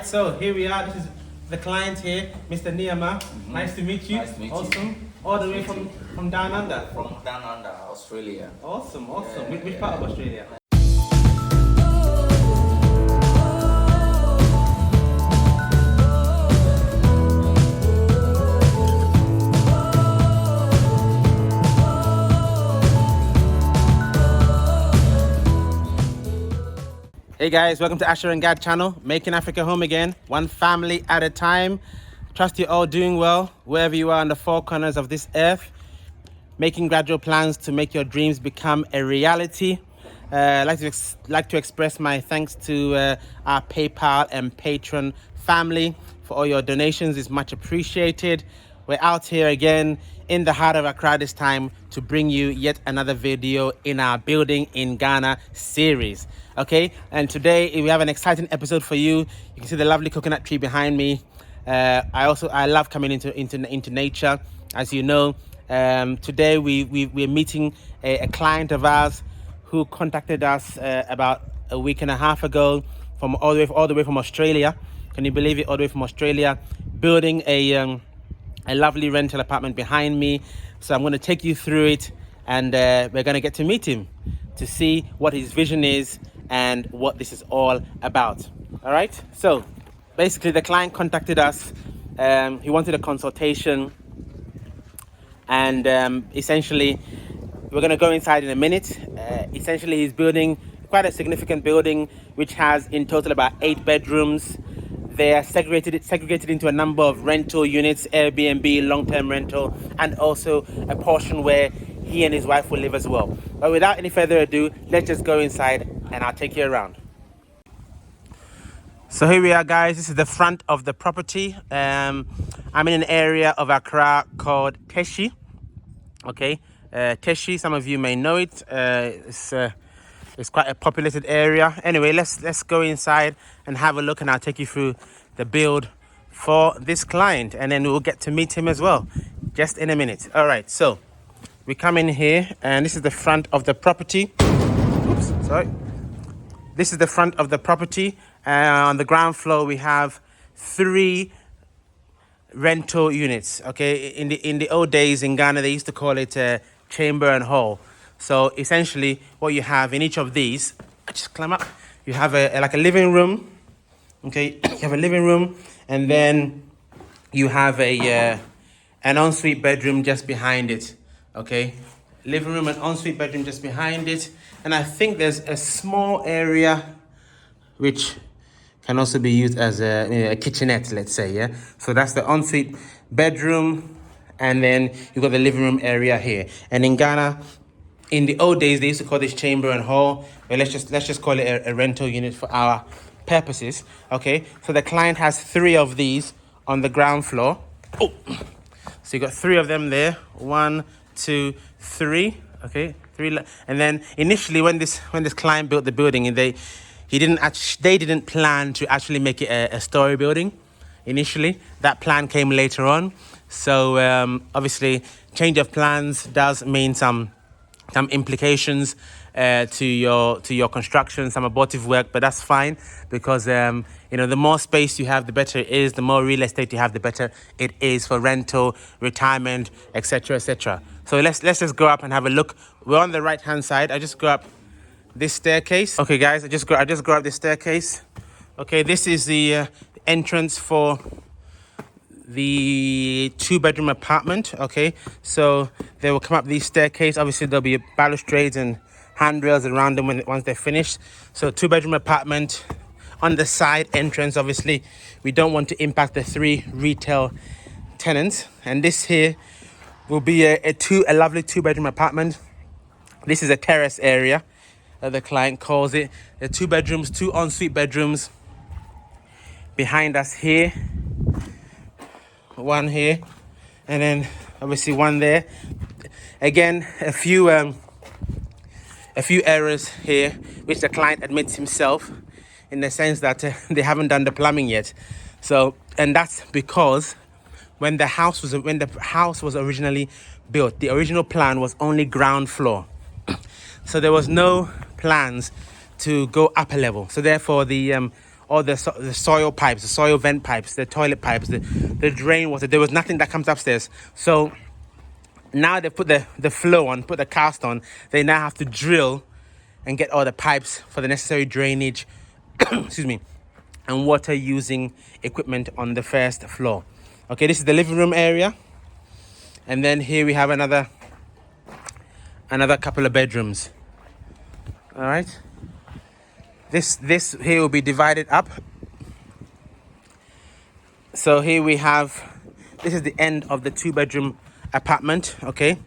So here we are. This is the client here, Mr. Niyama. Nice to meet you. Nice to meet awesome. you. All the way from down under. From down under, Australia. Awesome. Yeah, Which part of Australia? Hey guys, welcome to AsherGad channel, making Africa home again, one family at a time. Trust you're all doing well, wherever you are in the four corners of this earth, making gradual plans to make your dreams become a reality. I'd like to express my thanks to our PayPal and Patreon family for all your donations. It's much appreciated. We're out here again in the heart of Accra this time to bring you yet another video in our Building in Ghana series. Okay, and today we have an exciting episode for you. You can see the lovely coconut tree behind me. I love coming into nature, as you know. Today we're meeting a client of ours who contacted us about a week and a half ago from all the way from Australia. Can you believe it? All the way from Australia, building a lovely rental apartment behind me. So I'm going to take you through it, and we're going to get to meet him to see what his vision is and what this is all about. All right, so basically the client contacted us. He wanted a consultation, and essentially we're going to go inside in a minute. Essentially he's building quite a significant building which has in total about 8 bedrooms. They are segregated into a number of rental units, Airbnb, long-term rental, and also a portion where he and his wife will live as well. But without any further ado, let's just go inside and I'll take you around. So here we are, guys. This is the front of the property. I'm in an area of Accra called Teshi. Okay, Teshi, some of you may know it. It's quite a populated area. Anyway, let's go inside and have a look, and I'll take you through the build for this client, and then we'll get to meet him as well just in a minute. All right, so we come in here, and this is the front of the property. Oops, sorry. This is the front of the property. On the ground floor, we have 3 rental units. Okay, in the old days in Ghana, they used to call it chamber and hall. So essentially, what you have in each of these, just climb up. You have like a living room. Okay, you have a living room, and then you have an ensuite bedroom just behind it. Okay, living room and ensuite bedroom just behind it, and I think there's a small area which can also be used as a kitchenette, let's say. Yeah, so that's the ensuite bedroom, and then you've got the living room area here. And in Ghana, in the old days, they used to call this chamber and hall, but let's just call it a rental unit for our purposes. Okay, so the client has 3 of these on the ground floor. Oh, so you got 3 of them there. 1, 2, 3. Okay, 3. And then initially, when this client built the building, they didn't plan to actually make it a story building. Initially, that plan came later on. So obviously, change of plans does mean some implications to your construction, some abortive work, but that's fine, because the more space you have, the better it is. The more real estate you have, the better it is for rental, retirement, etc., etc. So let's just go up and have a look. We're on the right hand side. I just go up this staircase. Okay, guys, I just go up this staircase. Okay, this is the entrance for the 2-bedroom apartment. Okay, so they will come up these staircase. Obviously there'll be balustrades and handrails around them once they're finished. So 2-bedroom apartment. On the side entrance, obviously we don't want to impact the 3 retail tenants, and this here will be a lovely 2-bedroom apartment. This is a terrace area, the client calls it. The 2 bedrooms, 2 ensuite bedrooms behind us here. 1 here, and then obviously 1 there. Again, a few errors here, which the client admits himself, in the sense that they haven't done the plumbing yet. So, and that's because when the house was originally built, the original plan was only ground floor. So there was no plans to go up a level. So therefore, all the soil pipes, the soil vent pipes, the toilet pipes, the drain water. There was nothing that comes upstairs. So now they put the flow on, put the cast on. They now have to drill and get all the pipes for the necessary drainage, excuse me, and water using equipment on the first floor. Okay, this is the living room area. And then here we have another couple of bedrooms. All right. This here will be divided up. So here we have, this is the end of the 2-bedroom apartment, okay,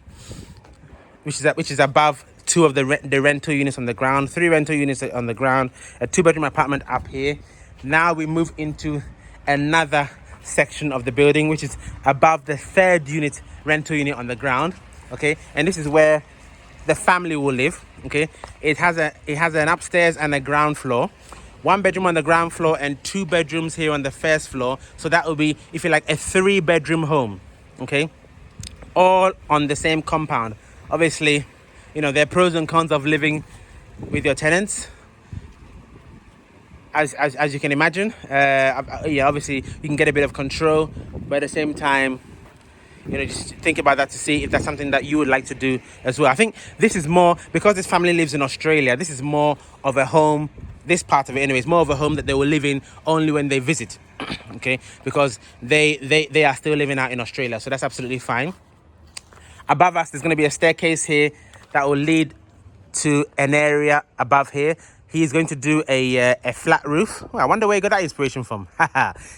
which is above 2 of the rental units on the ground, 3 rental units on the ground, a 2-bedroom apartment up here. Now we move into another section of the building, which is above the 3rd unit rental unit on the ground, okay, and this is where the family will live. Okay, it has an upstairs and a ground floor, 1 bedroom on the ground floor and 2 bedrooms here on the first floor. So that will be, if you like, a 3-bedroom home. Okay, all on the same compound. Obviously, you know, there are pros and cons of living with your tenants, as you can imagine. Yeah, obviously you can get a bit of control, but at the same time, you know, just think about that to see if that's something that you would like to do as well. I think this is more, because this family lives in Australia, this is more of a home, this part of it anyway, is more of a home that they will live in only when they visit. Okay, because they are still living out in Australia, so that's absolutely fine. Above us, there's going to be a staircase here that will lead to an area above here. He's going to do a flat roof. Oh, I wonder where he got that inspiration from.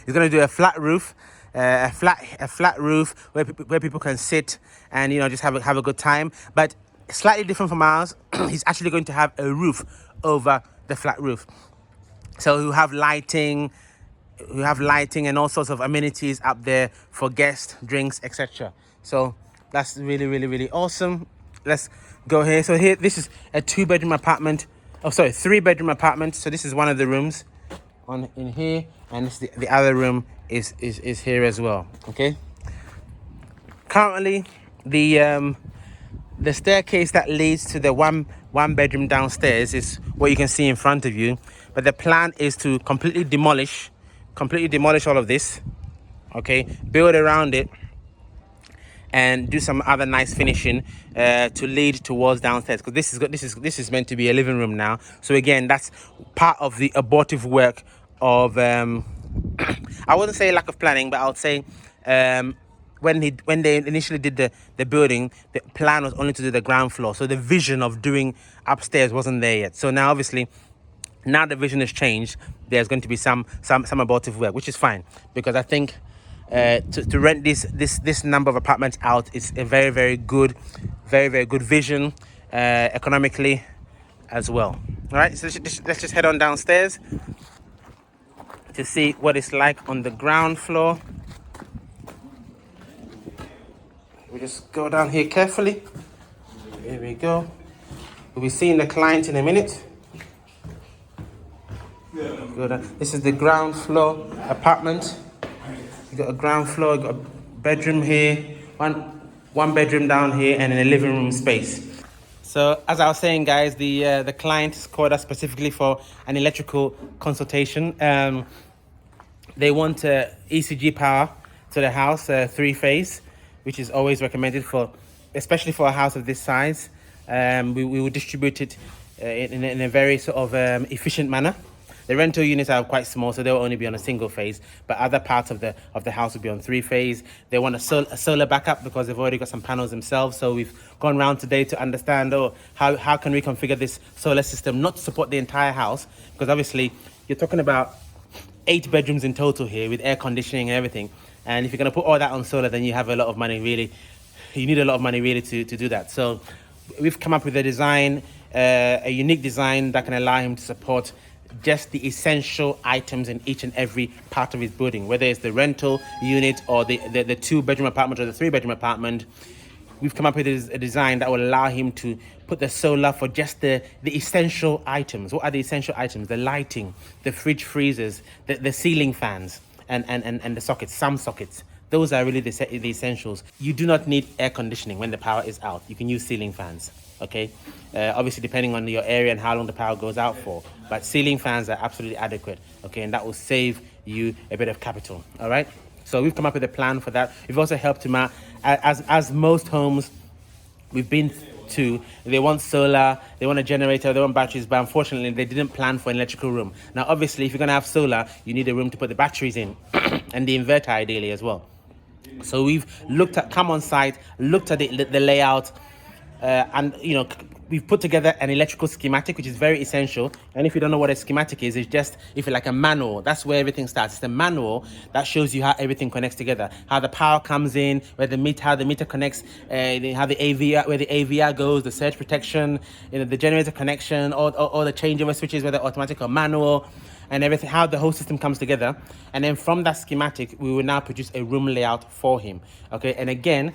He's going to do a flat roof, a flat roof where people can sit and, you know, just have a good time. But slightly different from ours. He's actually going to have a roof over the flat roof, so he'll have lighting. We have lighting and all sorts of amenities up there for guests, drinks, etc. So that's really, really, really awesome. Let's go here. So here, this is a 2-bedroom apartment. Oh, sorry, 3-bedroom apartment. So this is one of the rooms in here, and this the other room is here as well. Okay. Currently, the staircase that leads to the one bedroom downstairs is what you can see in front of you. But the plan is to completely demolish all of this, okay, build around it and do some other nice finishing to lead towards downstairs, because this is meant to be a living room now. So again, that's part of the abortive work of I wouldn't say lack of planning, but I would say when they initially did the building, the plan was only to do the ground floor, so the vision of doing upstairs wasn't there yet. So now obviously, now the vision has changed. There's going to be some abortive work, which is fine, because I think to rent this number of apartments out is a very, very good vision economically as well. All right, so let's just head on downstairs to see what it's like on the ground floor. We just go down here carefully. Here we go. We'll be seeing the client in a minute. This is the ground floor apartment. You got a ground floor, you got a bedroom here, one bedroom down here, and then a living room space. So as I was saying, guys, the client called us specifically for an electrical consultation. They want ECG power to the house, 3-phase, which is always recommended especially for a house of this size. We will distribute it in a very sort of efficient manner. The rental units are quite small, so they'll only be on a single phase, but other parts of the house will be on 3-phase. They want a solar backup because they've already got some panels themselves. So we've gone around today to understand, how can we configure this solar system not to support the entire house, because obviously you're talking about 8 bedrooms in total here with air conditioning and everything. And if you're going to put all that on solar, then you have a lot of money, really. You need a lot of money really to do that. So we've come up with a design, a unique design that can allow him to support just the essential items in each and every part of his building, whether it's the rental unit or the 2-bedroom apartment or the 3-bedroom apartment. We've come up with a design that will allow him to put the solar for just the essential items. What are the essential items? The lighting, the fridge freezers, the ceiling fans, and the sockets, some sockets. Those are really the essentials. You do not need air conditioning when the power is out. You can use ceiling fans, okay? Obviously, depending on your area and how long the power goes out for. But ceiling fans are absolutely adequate, okay? And that will save you a bit of capital, all right? So we've come up with a plan for that. We've also helped him out. As most homes we've been to, they want solar, they want a generator, they want batteries, but unfortunately they didn't plan for an electrical room. Now obviously if you're going to have solar, you need a room to put the batteries in and the inverter ideally as well. So we've come on site, looked at the layout, and we've put together an electrical schematic, which is very essential. And if you don't know what a schematic is, it's just, if you like, a manual. That's where everything starts. It's a manual that shows you how everything connects together, how the power comes in, how the meter connects, how the AVR, where the AVR goes, the surge protection, the generator connection, all the changeover switches, whether automatic or manual, and everything, how the whole system comes together. And then from that schematic, we will now produce a room layout for him. Okay, and again,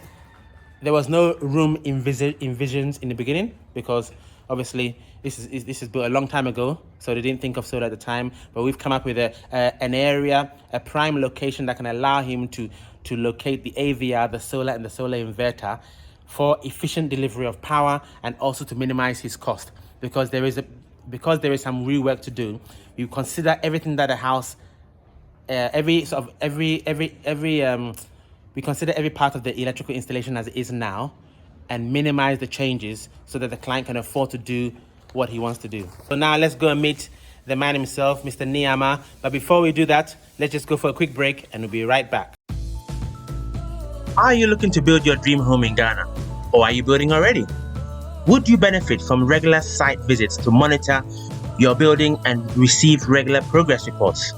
there was no room envisioned in the beginning because obviously this is built a long time ago, so they didn't think of solar at the time. But we've come up with an area, a prime location that can allow him to locate the AVR, the solar, and the solar inverter for efficient delivery of power, and also to minimize his cost. Because there is some rework to do. You consider everything that a house, we consider every part of the electrical installation as it is now and minimize the changes so that the client can afford to do what he wants to do. So now let's go and meet the man himself, Mr. Niyama. But before we do that, let's just go for a quick break and we'll be right back. Are you looking to build your dream home in Ghana? Or are you building already? Would you benefit from regular site visits to monitor your building and receive regular progress reports?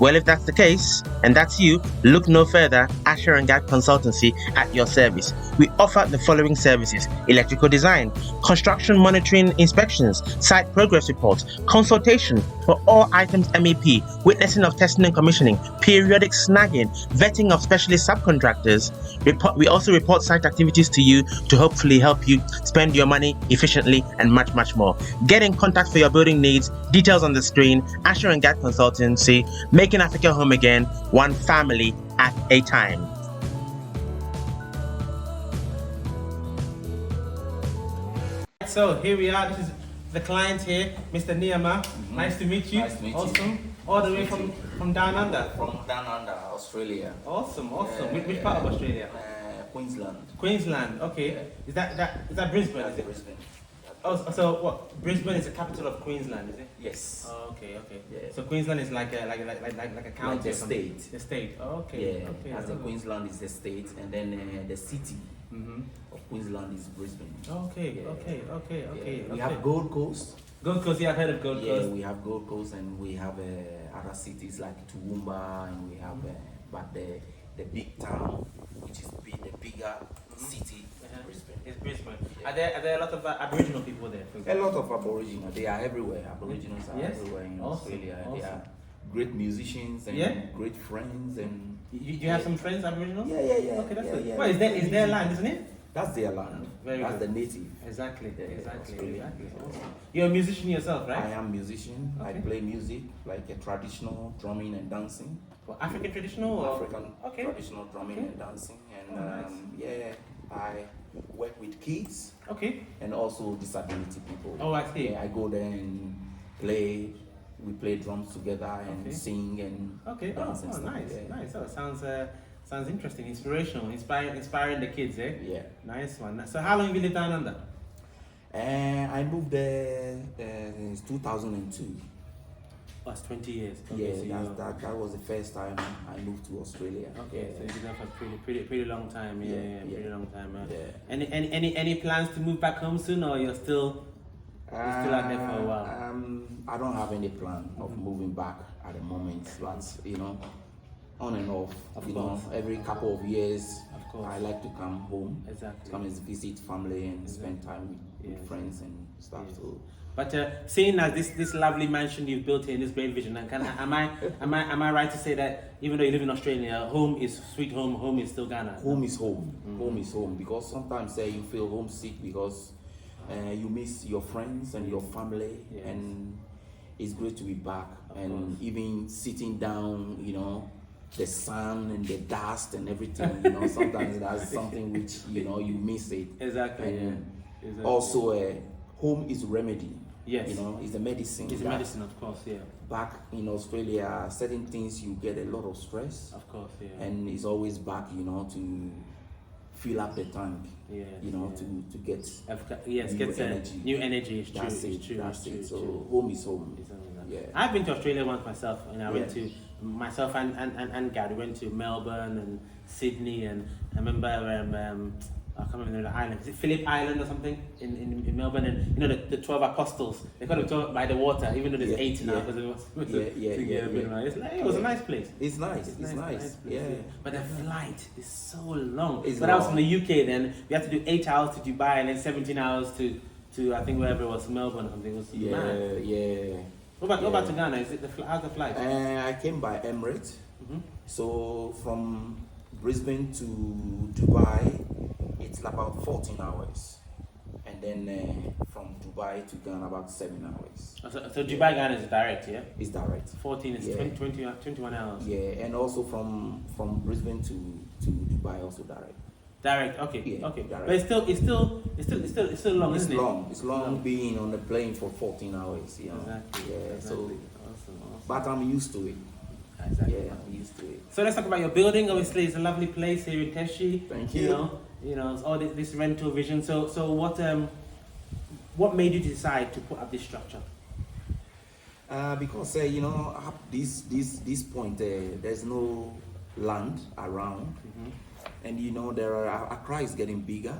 Well, if that's the case, and that's you, look no further. AsherGad Consultancy at your service. We offer the following services: electrical design, construction monitoring inspections, site progress reports, consultation for all items MEP, witnessing of testing and commissioning, periodic snagging, vetting of specialist subcontractors. We also report site activities to you to hopefully help you spend your money efficiently and much, much more. Get in contact for your building needs. Details on the screen. AsherGad Consultancy, making Africa home again, one family at a time. So here we are. This is the client here, Mr. Niyama. Mm-hmm. Nice to meet you. Nice to meet awesome. You. All the way from down under. From down under, Australia. Awesome. Which part of Australia? Queensland. Queensland. Okay. Yeah. Is that Brisbane? That's Brisbane. Oh, so what? Brisbane is the capital of Queensland, is it? Yes. Oh, okay. Yeah. So Queensland is like a county, like a state. The state. Oh, okay. Yeah. Okay. As in Queensland is the state, and then the city of Queensland is Brisbane. Okay. Yeah. Okay. We have Gold Coast. Gold Coast, yeah, I've heard of Gold Coast. Yeah, we have Gold Coast, and we have other cities like Toowoomba, and we have but the big town, which is the bigger city. Brisbane. It's Brisbane. Yeah. Are there a lot of Aboriginal people there? A lot of Aboriginal. They are everywhere. Aboriginals are everywhere in Australia. Awesome. They are great musicians and great friends. And you have some friends Aboriginal? Yeah. Okay, that's good. Well, is their land, isn't it? That's their land. That's the native. Exactly. Awesome. You're a musician yourself, right? I am a musician. Okay. I play music like a traditional drumming and dancing. Well, African traditional? Or? African traditional drumming and dancing. And nice. I work with kids. Okay. And also disability people. Oh, I see. Yeah, I go there and play. We play drums together and sing and dance and stuff. Nice. Oh, sounds interesting, inspirational, inspiring the kids, eh? Yeah. Nice one. So how long have you lived down under? I moved there in 2002. That's 20 years. Okay, yeah, so that was the first time I moved to Australia. Okay, so you've been there for pretty long time. Pretty long time. Yeah. Any plans to move back home soon, or you're still out there for a while? I don't have any plan of moving back at the moment, but on and off. Every couple of years, I like to come home. Exactly. Come and visit family and spend time with friends and stuff. Yeah. So. But seeing as this lovely mansion you've built here in this great vision, am I right to say that even though you live in Australia, home is sweet home, home is still Ghana? Home is home. Home is home, because sometimes you feel homesick because you miss your friends and your family, and it's great to be back. Of course. Even sitting down, the sun and the dust and everything. You know, sometimes that's something which you miss it. Exactly. And Exactly. also, home is remedy. Yes. You know, it's a medicine. It's a medicine, of course. Yeah. Back in Australia, certain things you get a lot of stress. Of course. Yeah. And it's always back, to fill up the tank. Yeah. To get get energy. New energy. It's true. That's it's true. That's it's it. true. So home is home. Yeah. I've been to Australia once myself, and I went to myself and Gad. We went to Melbourne and Sydney, and I remember I can't remember the island. Is it Phillip Island or something in Melbourne? And the 12 apostles. They call it 12 by the water, even though there's 8 now because it was a nice place. It's nice. It's nice. Yeah. But the flight is so long. But I was from the UK then. We had to do 8 hours to Dubai and then 17 hours to I think wherever it was, Melbourne or something. It was mad. Yeah. What about to Ghana? Is it how's the flight? I came by Emirates. So from Brisbane to Dubai, it's about 14 hours. And then from Dubai to Ghana, about 7 hours. So Dubai, Ghana is direct, yeah? It's direct. 14 is 21 hours. Yeah, and also from Brisbane to Dubai, also direct. Direct, okay, yeah, okay. Direct. But it's still long, isn't it? It's long being on the plane for 14 hours, you know. Exactly. Yeah, exactly. so. Awesome. But I'm used to it. Exactly. Yeah, I'm used to it. So let's talk about your building. Obviously, it's a lovely place here in Teshi. Thank you. You know, it's all this rental vision. So what made you decide to put up this structure? Because up this point, there's no land around. And Accra is getting bigger,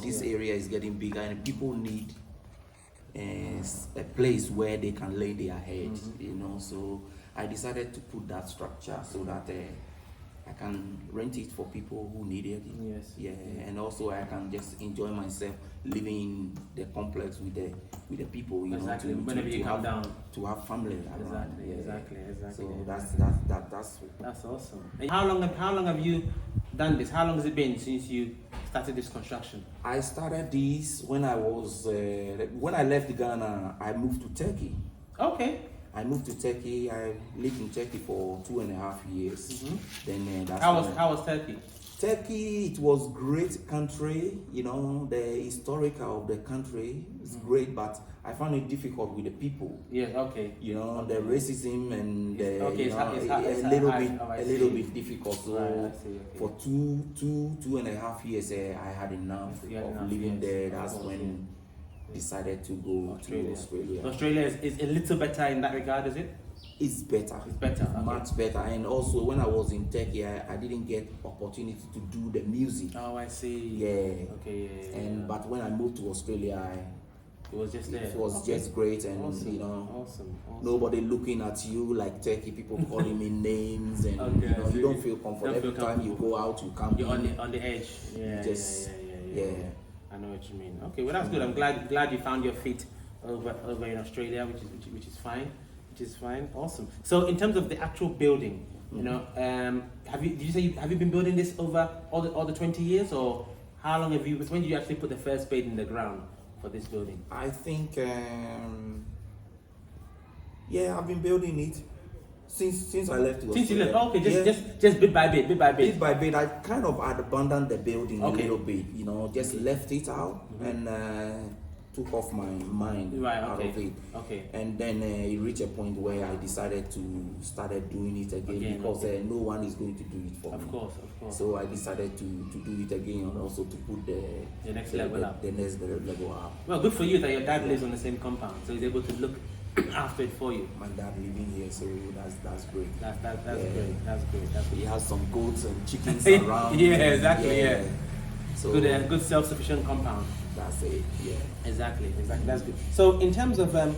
this area is getting bigger, and people need a place where they can lay their head, So I decided to put that structure so that I can rent it for people who need it. Yes. Yeah, and also I can just enjoy myself living in the complex with the people, exactly. Whenever you come down to have family around. Exactly. So that's awesome. And how long have you done this? How long has it been since you started this construction? I started this when I was when I left Ghana. I moved to Turkey. Okay. I moved to Turkey. I lived in Turkey for 2.5 years. Then how was Turkey? Turkey, it was great country. The historical of the country is great, but I found it difficult with the people. Yeah. Okay. The racism and a little bit difficult. So right, for 2.5 years, I had enough of living there. That's when decided to go to Australia. Australia is a little better in that regard, is it? It's better. It's better. Okay. Much better. And also when I was in Turkey, I didn't get opportunity to do the music. Oh, I see. Yeah. Okay. Yeah. But when I moved to Australia, it was just there. It was just great, and awesome. Nobody looking at you like Turkey people calling me names, and you don't feel comfortable. Every time you go out, you come. You're on the edge. Yeah. Yeah. I know what you mean. Okay, well that's good. I'm glad you found your feet over in Australia, which is fine. Which is fine. Awesome. So in terms of the actual building, have you been building this over all the 20 years, or how long when did you actually put the first spade in the ground for this building? I think I've been building it since I left. Since you left, okay, just bit by bit. Bit by bit, I kind of had abandoned the building a little bit, just left it out and took off my mind out of it. Okay. And then it reached a point where I decided to started doing it again because no one is going to do it for me. Of course. So I decided to do it again and also to put the next level up. The next level up. Well, good for you that your dad lives on the same compound, so he's able to look after it for you. My dad living here, so that's great. That's great. That's great. He has some goats and chickens around. Yeah, exactly. Yeah. So good self-sufficient compound. That's it. Yeah. Exactly. That's good. So in terms of the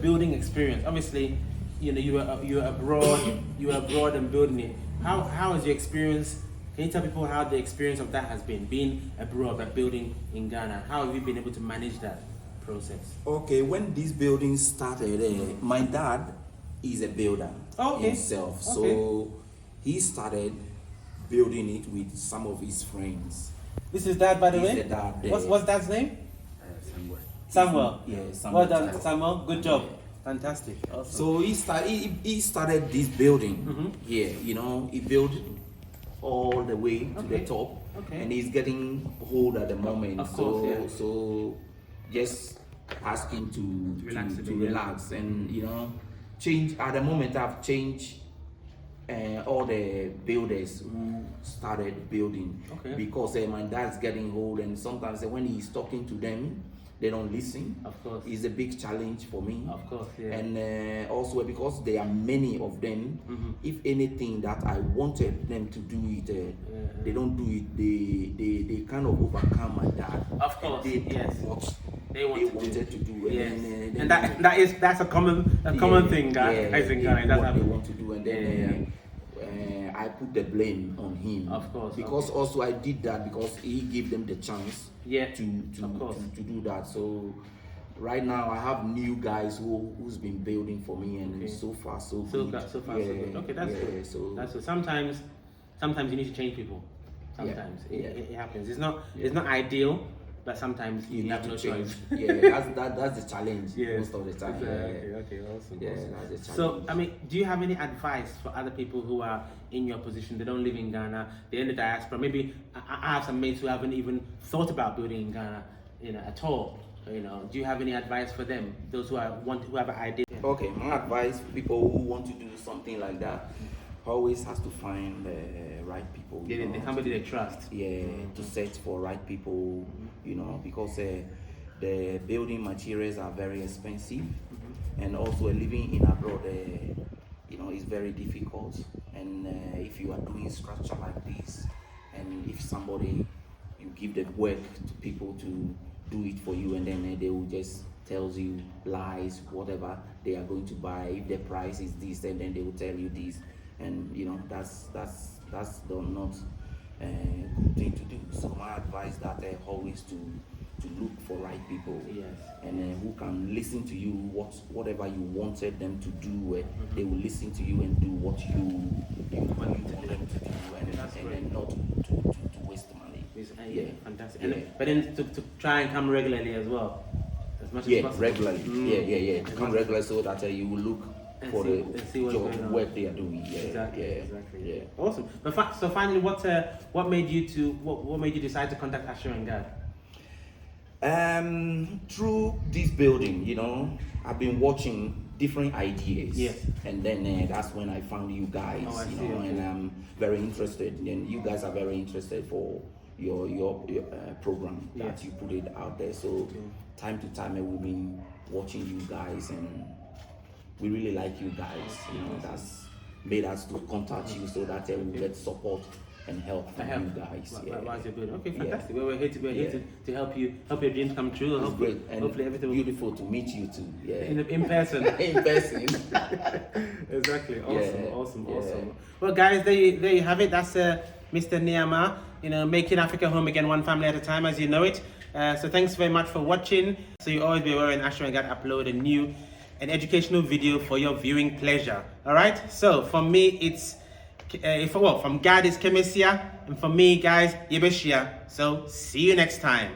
building experience, obviously, you were abroad and building it. How is your experience? Can you tell people how the experience of that has been, being abroad but building in Ghana? How have you been able to manage that process? Okay, when this building started, my dad is a builder himself, so he started building it with some of his friends. This is Dad, by the way? Dad, what's Dad's name? Samuel. Samuel. Yeah, Samuel. Well done, Samuel. Good job. Fantastic. Awesome. So he started this building here, you know, he built all the way to the top, and he's getting hold at the moment. Of course, so just ask him to relax and, you know, change. At the moment, I've changed all the builders who started building, because my dad's getting old, and sometimes when he's talking to them, they don't listen. Of course, it's a big challenge for me. Of course, and also because there are many of them. If anything that I wanted them to do it, they don't do it. They kind of overcome my dad. Of course, what they wanted to do. And that's a common thing, guys. I think that's what they want to do, and then I put the blame on him. Of course, because also I did that because he gave them the chance. To do that. So right now I have new guys who's been building for me, and so far so good. So good. Okay, that's good. So that's good. Sometimes you need to change people. Sometimes it happens. It's not ideal, but sometimes you have no choice. That's the challenge most of the time. Okay, awesome. That's the challenge. So I mean, do you have any advice for other people who are in your position? They don't live in Ghana, they're in the diaspora. Maybe I have some mates who haven't even thought about building in Ghana, you know, at all. You know, do you have any advice for them? Those who have an idea. Okay, my advice for people who want to do something like that always has to find the right people. The somebody they trust. To search for right people. You know, because the building materials are very expensive, and also living in abroad, you know, is very difficult. And if you are doing structure like this, and if somebody, you give the work to people to do it for you, and then they will just tells you lies, whatever they are going to buy. If the price is this, and then they will tell you this, and you know, that's not good thing to do. So my advice that always to look for right people, and who can listen to you, whatever you wanted them to do, they will listen to you and do what you want them to do, and then not to waste money. Fantastic. But then to try and come regularly as well, as much as possible. Regularly. To come regularly, so that you will look for the job work they are doing. Exactly. Awesome. But so finally, what made you decide to contact AsherGad? Through this building, you know, I've been watching different ideas, and then that's when I found you guys. And I'm very interested, and you guys are very interested for your program that you put it out there. So time to time we've been watching you guys, and we really like you guys. You know, that's made us to contact you so that we get support and help from you guys. Okay, fantastic. We're here to help your dreams come true. It's great, and hopefully everything will be beautiful to meet you too. In person. In person. Exactly. Awesome. Well, guys, there you have it. That's Mr. Niyama, you know, making Africa home again, one family at a time, as you know it. So thanks very much for watching. So you always be aware when AsherGad upload an educational video for your viewing pleasure. All right. So for me, it's from God is Kemesia, and for me, guys, Yebeshia. So see you next time.